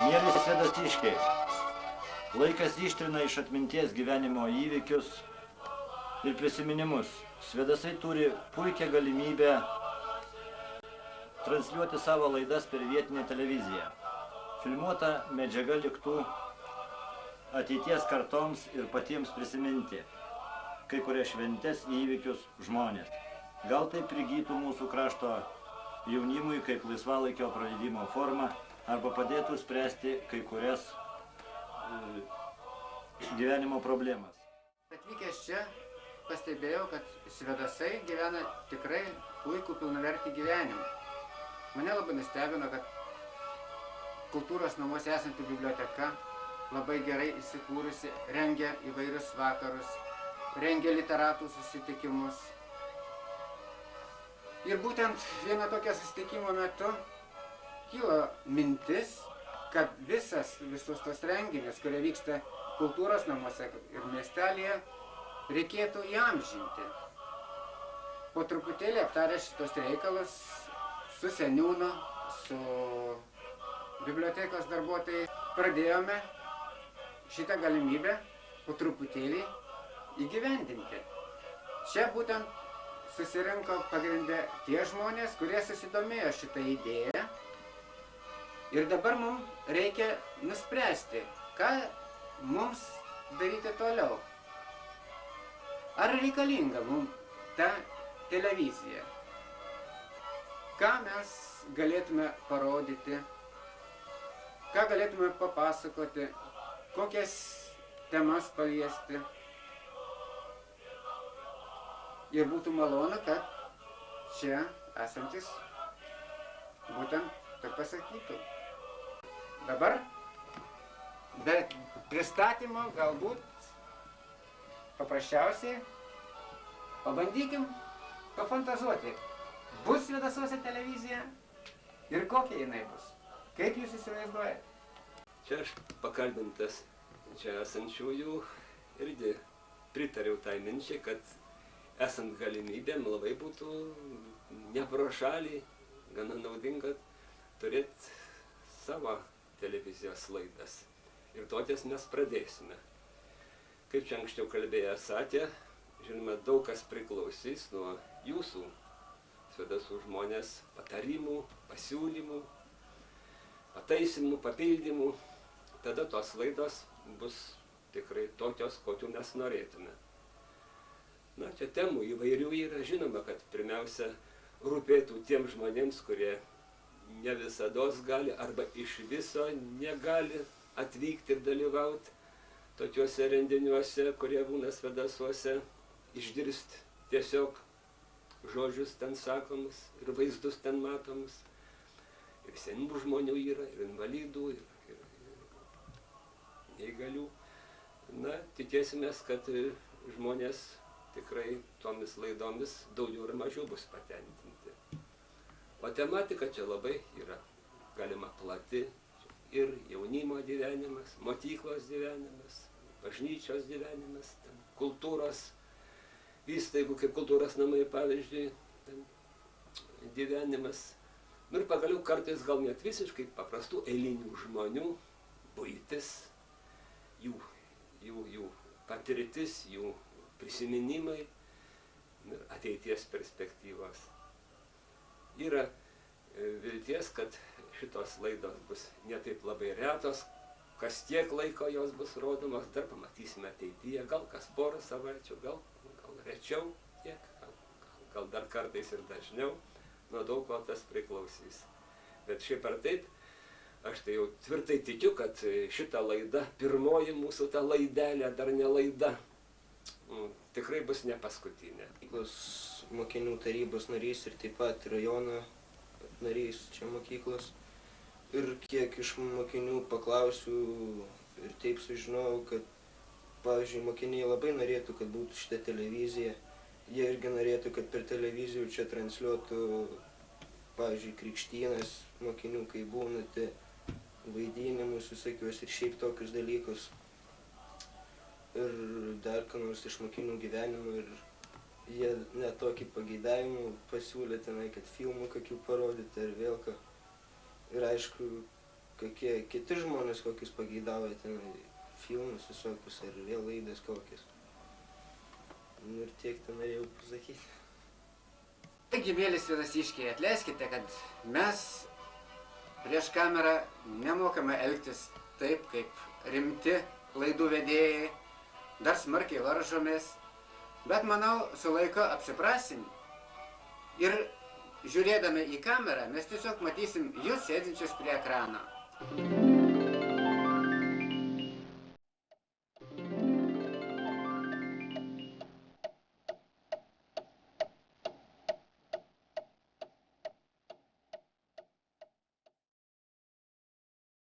Mieli svedatiškiai, laikas ištrina iš atminties gyvenimo įvykius ir prisiminimus. Svedasai turi puikią galimybę transliuoti savo laidas per vietinę televiziją. Filmuota medžiaga liktų ateities kartoms ir patiems prisiminti kai kurias šventes, įvykius, žmonės. Gal tai prigytų mūsų krašto jaunimui kaip laisvalaikio praleidimo forma arba padėtų spręsti kai kurias gyvenimo problemas. Atvykęs čia pastebėjau, kad svedasai gyvena tikrai puikų pilnavertį gyvenimą. Mane labai nustebino, kad kultūros namuose esanti biblioteka labai gerai įsikūrusi, rengia įvairius vakarus, rengia literatų susitikimus. Ir būtent vieno tokio susitikimo metu kilo mintis, kad visus tos renginius, kurie vyksta kultūros namuose ir miestelėje, reikėtų įamžinti. Po truputėlį aptarę šitos reikalus su seniūnu, su bibliotekos darbuotojai, pradėjome šitą galimybę po truputėlį įgyvendinti. Čia būtent susirinko pagrinde tie žmonės, kurie susidomėjo šitą idėją. Ir dabar mums reikia nuspręsti, ką mums daryti toliau. Ar reikalinga mums ta televizija? Ką mes galėtume parodyti, ką galėtume papasakoti, kokias temas paliesti. Ir būtų malonu, kad čia esantis būtent tai pasakytų. Dabar be pristatymo galbūt paprasčiausiai pabandykim pafantazuoti. Bus Svedasuose televizija ir kokia jinai bus? Kaip jūs įsivaizduojate? Čia aš pakalbintas čia esančiųjų irgi pritariau tai minčiai, kad esant galimybėm labai būtų ne pro šalį, gana naudinga turėti savo televizijos laidas. Ir tokias mes pradėsime. Kaip čia anksčiau kalbėjęs sakė, žinoma, daug kas priklausys nuo jūsų, Svedasų žmonės, patarimų, pasiūlymų, pataisimų, papildymų. Tada tos laidos bus tikrai tokios, kokių mes norėtume. Na, čia temų įvairių yra, žinoma, kad pirmiausia rūpėtų tiem žmonėms, kurie ne visados gali arba iš viso negali atvykti ir dalyvauti tokiuose renginiuose, kurie būna Svedasuose, išgirsti tiesiog žodžius ten sakomus ir vaizdus ten matomus. Ir senų žmonių yra, ir invalidų, ir neįgalių. Na, tikėsimės, kad žmonės tikrai tomis laidomis daugiau ir mažiau bus patenkinti. O tematika čia labai yra galima plati. Ir jaunimo gyvenimas, mokyklos gyvenimas, bažnyčios gyvenimas, kultūros įstaigų, kaip kultūros namai, pavyzdžiui, gyvenimas. Nu ir pagaliau kartais gal net visiškai paprastų eilinių žmonių buitis, jų patirtis, jų prisiminimai ir ateities perspektyvos. Yra vilties, kad šitos laidos bus ne taip labai retos, kas tiek laiko jos bus rodomos, dar pamatysime ateityje, gal kas porą savaičių, gal rečiau tiek, gal dar kartais ir dažniau, nuo daug ko tas priklausys. Bet šiaip ar taip, aš tai jau tvirtai tikiu, kad šita laida, pirmoji mūsų ta laidelė, dar ne laida, tikrai bus ne paskutinė. Mokinių tarybos narys ir taip pat rajono narys čia mokyklos. Ir kiek iš mokinių paklausiu ir taip sužinojau, kad, pavyzdžiui, mokiniai labai norėtų, kad būtų šitą televiziją. Jie irgi norėtų, kad per televizijų čia transliuotų, pavyzdžiui, krikštynas mokinių, kai būnate, vaidinimus visokius ir šiaip tokius dalykus. Ir dar ką nors iš mokinių gyvenimo ir jie net tokį pageidavimą pasiūlė tenai, kad filmų kokių parodyti ar vėl ką. Ir aišku, kokie kiti žmonės, kokius pageidavo ten filmus visokius ar vėl laidas kokias. Nu ir tiek ten norėjau pasakyti. Taigi, mėly Svirasiškiai, atleiskite, kad mes prieš kamerą nemokame elgtis taip, kaip rimti laidų vedėjai, dar smarkiai varžomės, bet manau, su laiku apsiprasim ir žiūrėdami į kamerą mes tiesiog matysim jūs sėdinčius prie ekrano.